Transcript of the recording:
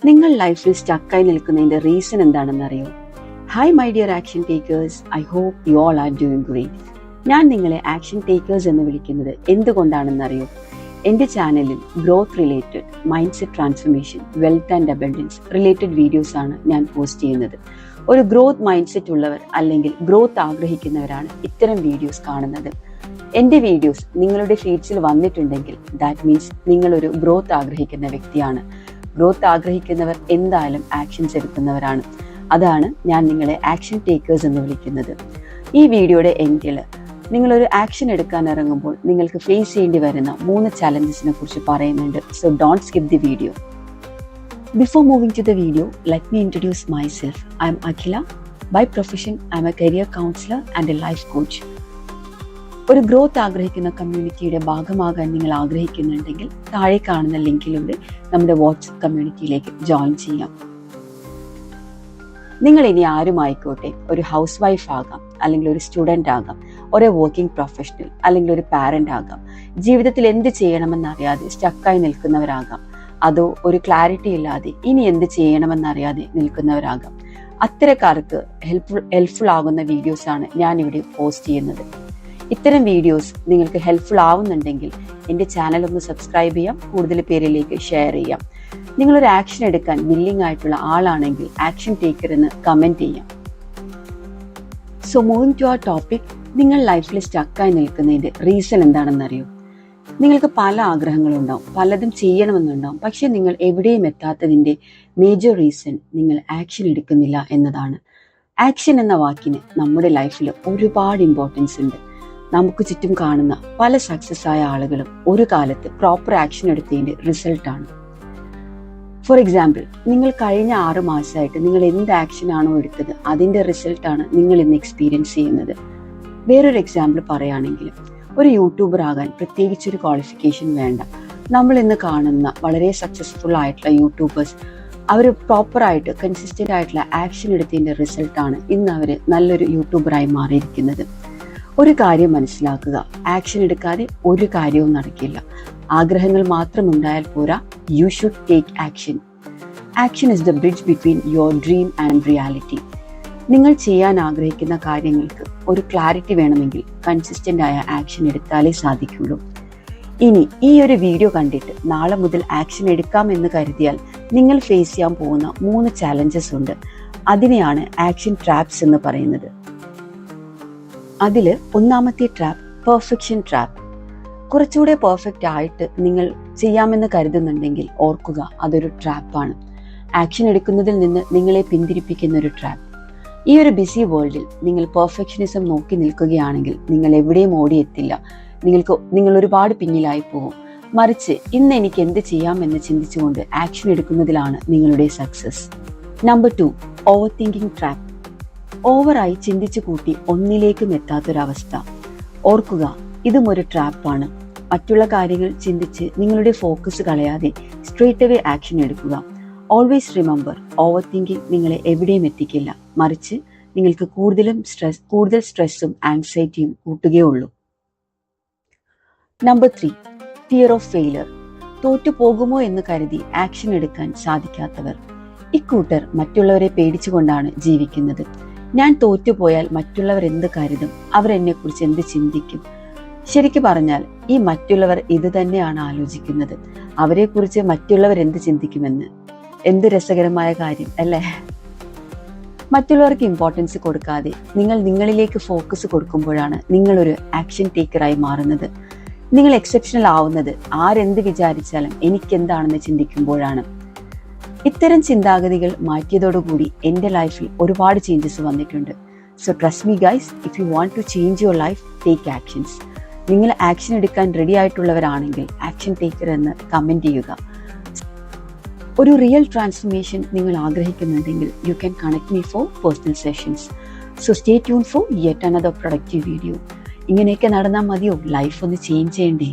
നിങ്ങൾ ലൈഫിൽ സ്റ്റക്കായി നിൽക്കുന്നതിന്റെ റീസൺ എന്താണെന്നറിയോ? Hi my dear action takers, I hope you all are doing great. ഞാൻ നിങ്ങളെ ആക്ഷൻ ടേക്കേഴ്സ് എന്ന് വിളിക്കുന്നത് എന്തുകൊണ്ടാണെന്നറിയോ? എൻ്റെ ചാനലിൽ growth related, mind set transformation, wealth and abundance related videos ആണ് ഞാൻ പോസ്റ്റ് ചെയ്യുന്നത്. ഒരു ഗ്രോത്ത് മൈൻഡ് സെറ്റ് ഉള്ളവർ അല്ലെങ്കിൽ ഗ്രോത്ത് ആഗ്രഹിക്കുന്നവരാണ് ഇത്തരം വീഡിയോസ് കാണുന്നത്. എൻ്റെ വീഡിയോസ് നിങ്ങളുടെ ഫീഡ്സിൽ വന്നിട്ടുണ്ടെങ്കിൽ ദാറ്റ് മീൻസ് നിങ്ങളൊരു ഗ്രോത്ത് ആഗ്രഹിക്കുന്ന വ്യക്തിയാണ്. ഗ്രോത്ത് ആഗ്രഹിക്കുന്നവർ എന്തായാലും ആക്ഷൻസ് എടുക്കുന്നവരാണ്. അതാണ് ഞാൻ നിങ്ങളെ ആക്ഷൻ ടേക്കേഴ്സ് എന്ന് വിളിക്കുന്നത്. ഈ വീഡിയോയുടെ എൻഡിൽ നിങ്ങളൊരു ആക്ഷൻ എടുക്കാൻ ഇറങ്ങുമ്പോൾ നിങ്ങൾക്ക് ഫേസ് ചെയ്യേണ്ടി വരുന്ന 3 ചലഞ്ചസിനെ കുറിച്ച് പറയുന്നുണ്ട്. So don't skip the video. Before moving to the video, let me introduce myself. I am Akhila. By profession, I am a career counselor and a life coach. ഒരു ഗ്രോത്ത് ആഗ്രഹിക്കുന്ന കമ്മ്യൂണിറ്റിയുടെ ഭാഗമാകാൻ നിങ്ങൾ ആഗ്രഹിക്കുന്നുണ്ടെങ്കിൽ താഴെ കാണുന്ന ലിങ്കിലൂടെ നമ്മുടെ വാട്സ്ആപ്പ് കമ്മ്യൂണിറ്റിയിലേക്ക് ജോയിൻ ചെയ്യാം. നിങ്ങൾ ഇനി ആരുമായിക്കോട്ടെ, ഒരു ഹൗസ് വൈഫ് ആകാം, അല്ലെങ്കിൽ ഒരു സ്റ്റുഡൻ്റ് ആകാം, ഒരു വർക്കിംഗ് പ്രൊഫഷണൽ, അല്ലെങ്കിൽ ഒരു പാരന്റ് ആകാം. ജീവിതത്തിൽ എന്ത് ചെയ്യണമെന്നറിയാതെ സ്റ്റക്കായി നിൽക്കുന്നവരാകാം. അതോ ഒരു ക്ലാരിറ്റി ഇല്ലാതെ ഇനി എന്ത് ചെയ്യണമെന്നറിയാതെ നിൽക്കുന്നവരാകാം. അത്തരക്കാർക്ക് ഹെൽപ്ഫുൾ ആകുന്ന വീഡിയോസാണ് ഞാനിവിടെ പോസ്റ്റ് ചെയ്യുന്നത്. ഇത്തരം വീഡിയോസ് നിങ്ങൾക്ക് ഹെൽപ്ഫുൾ ആവുന്നുണ്ടെങ്കിൽ എൻ്റെ ചാനൽ ഒന്ന് സബ്സ്ക്രൈബ് ചെയ്യാം, കൂടുതൽ പേരിലേക്ക് ഷെയർ ചെയ്യാം. നിങ്ങളൊരു ആക്ഷൻ എടുക്കാൻ വില്ലിംഗ് ആയിട്ടുള്ള ആളാണെങ്കിൽ ആക്ഷൻ ടേക്കർ എന്ന് കമൻറ്റ് ചെയ്യാം. So moving to our topic, നിങ്ങൾ ലൈഫിൽ സ്റ്റക്കായി നിൽക്കുന്നതിൻ്റെ റീസൺ എന്താണെന്നറിയോ? നിങ്ങൾക്ക് പല ആഗ്രഹങ്ങളുണ്ടാവും, പലതും ചെയ്യണമെന്നുണ്ടാവും, പക്ഷെ നിങ്ങൾ എവിടെയും എത്താത്തതിൻ്റെ മേജർ റീസൺ നിങ്ങൾ ആക്ഷൻ എടുക്കുന്നില്ല എന്നതാണ്. ആക്ഷൻ എന്ന വാക്കിന് നമ്മുടെ ലൈഫിൽ ഒരുപാട് ഇമ്പോർട്ടൻസ് ഉണ്ട്. നമുക്ക് ചുറ്റും കാണുന്ന പല സക്സസ് ആയ ആളുകളും ഒരു കാലത്ത് പ്രോപ്പർ ആക്ഷൻ എടുത്തതിന്റെ റിസൾട്ടാണ്. ഫോർ എക്സാമ്പിൾ, നിങ്ങൾ കഴിഞ്ഞ 6 മാസമായിട്ട് നിങ്ങൾ എന്ത് ആക്ഷൻ ആണോ എടുത്തത് അതിന്റെ റിസൾട്ടാണ് നിങ്ങൾ ഇന്ന് എക്സ്പീരിയൻസ് ചെയ്യുന്നത്. വേറൊരു എക്സാമ്പിൾ പറയുകയാണെങ്കിൽ, ഒരു യൂട്യൂബർ ആകാൻ പ്രത്യേകിച്ചൊരു ക്വാളിഫിക്കേഷൻ വേണ്ട. നമ്മൾ ഇന്ന് കാണുന്ന വളരെ സക്സസ്ഫുൾ ആയിട്ടുള്ള യൂട്യൂബേഴ്സ്, അവർ പ്രോപ്പറായിട്ട് കൺസിസ്റ്റന്റ് ആയിട്ടുള്ള ആക്ഷൻ എടുത്തതിന്റെ റിസൾട്ടാണ് ഇന്ന് അവർ നല്ലൊരു യൂട്യൂബറായി മാറിയിരിക്കുന്നത്. ഒരു കാര്യം മനസ്സിലാക്കുക, ആക്ഷൻ എടുക്കാതെ ഒരു കാര്യവും നടക്കില്ല. ആഗ്രഹങ്ങൾ മാത്രം ഉണ്ടായാൽ പോരാ, you should take action. Action is the bridge between your dream and reality. നിങ്ങൾ ചെയ്യാൻ ആഗ്രഹിക്കുന്ന കാര്യങ്ങൾക്ക് ഒരു ക്ലാരിറ്റി വേണമെങ്കിൽ കൺസിസ്റ്റന്റ് ആയ ആക്ഷൻ എടുത്താലേ സാധിക്കുള്ളൂ. ഇനി ഈ ഒരു വീഡിയോ കണ്ടിട്ട് നാളെ മുതൽ ആക്ഷൻ എടുക്കാം എന്ന് കരുതിയാൽ നിങ്ങൾ ഫേസ് ചെയ്യാൻ പോകുന്ന 3 ചാലഞ്ചസ് ഉണ്ട്. അതിനെയാണ് ആക്ഷൻ ട്രാപ്സ് എന്ന് പറയുന്നത്. അതിൽ ഒന്നാമത്തെ ട്രാപ്പ് പെർഫെക്ഷൻ ട്രാപ്പ്. കുറച്ചുകൂടെ പെർഫെക്റ്റ് ആയിട്ട് നിങ്ങൾ ചെയ്യാമെന്ന് കരുതുന്നുണ്ടെങ്കിൽ ഓർക്കുക, അതൊരു ട്രാപ്പാണ്. ആക്ഷൻ എടുക്കുന്നതിൽ നിന്ന് നിങ്ങളെ പിന്തിരിപ്പിക്കുന്ന ഒരു ട്രാപ്പ്. ഈ ഒരു ബിസി വേൾഡിൽ നിങ്ങൾ പെർഫെക്ഷനിസം നോക്കി നിൽക്കുകയാണെങ്കിൽ നിങ്ങൾ എവിടെയും ഓടിയെത്തില്ല. നിങ്ങൾ ഒരുപാട് പിന്നിലായി പോകും. മറിച്ച് ഇന്ന് എനിക്ക് എന്ത് ചെയ്യാമെന്ന് ചിന്തിച്ചുകൊണ്ട് ആക്ഷൻ എടുക്കുന്നതിലാണ് നിങ്ങളുടെ success. Number 2, over thinking trap. ഓവറായി ചിന്തിച്ചു കൂട്ടി ഒന്നിലേക്കും എത്താത്തൊരവസ്ഥ. ഓർക്കുക, ഇതും ഒരു ട്രാപ്പാണ്. മറ്റുള്ള കാര്യങ്ങൾ ചിന്തിച്ച് നിങ്ങളുടെ ഫോക്കസ് കളയാതെ സ്ട്രേറ്റ് അവേ ആക്ഷൻ എടുക്കുക. ഓൾവേസ് റിമെമ്പർ, ഓവർ തിങ്കിങ് നിങ്ങളെ എവിടെയും എത്തിക്കില്ല. മറിച്ച് നിങ്ങൾക്ക് കൂടുതൽ സ്ട്രെസ്സും ആങ്സൈറ്റിയും കൂട്ടുകയുള്ളൂ. Number 3, fear of failure. തോറ്റു പോകുമോ എന്ന് കരുതി ആക്ഷൻ എടുക്കാൻ സാധിക്കാത്തവർ. ഇക്കൂട്ടർ മറ്റുള്ളവരെ പേടിച്ചുകൊണ്ടാണ് ജീവിക്കുന്നത്. ഞാൻ തോറ്റുപോയാൽ മറ്റുള്ളവർ എന്ത് കരുതും, അവരെന്നെക്കുറിച്ച് എന്ത് ചിന്തിക്കും? ശരിക്കു പറഞ്ഞാൽ ഈ മറ്റുള്ളവർ ഇത് തന്നെയാണ് ആലോചിക്കുന്നത്, അവരെക്കുറിച്ച് മറ്റുള്ളവർ എന്ത് ചിന്തിക്കുമെന്ന്. എന്ത് രസകരമായ കാര്യം അല്ലേ? മറ്റുള്ളവർക്ക് ഇമ്പോർട്ടൻസ് കൊടുക്കാതെ നിങ്ങൾ നിങ്ങളിലേക്ക് ഫോക്കസ് കൊടുക്കുമ്പോഴാണ് നിങ്ങളൊരു ആക്ഷൻ ടേക്കറായി മാറുന്നത്. നിങ്ങൾ എക്സെപ്ഷണൽ ആവുന്നത് ആരെന്ത് വിചാരിച്ചാലും എനിക്കെന്താണെന്ന് ചിന്തിക്കുമ്പോഴാണ്. ഇത്തരം ചിന്താഗതികൾ മാറ്റിയതോടുകൂടി എൻ്റെ ലൈഫിൽ ഒരുപാട് ചേഞ്ചസ് വന്നിട്ടുണ്ട്. So trust me guys, if you want to change your life, take actions. നിങ്ങൾ ആക്ഷൻ എടുക്കാൻ റെഡി ആയിട്ടുള്ളവരാണെങ്കിൽ ആക്ഷൻ ടേക്കർ എന്ന് കമൻറ്റ് ചെയ്യുക. ഒരു റിയൽ ട്രാൻസ്ഫർമേഷൻ നിങ്ങൾ ആഗ്രഹിക്കുന്നുണ്ടെങ്കിൽ you can connect me for personal sessions. So stay tune for yet another productive video. ഇങ്ങനെയൊക്കെ നടന്നാൽ മതിയോ ലൈഫ് ഒന്ന് ചേഞ്ച് ചെയ്യണ്ടേ?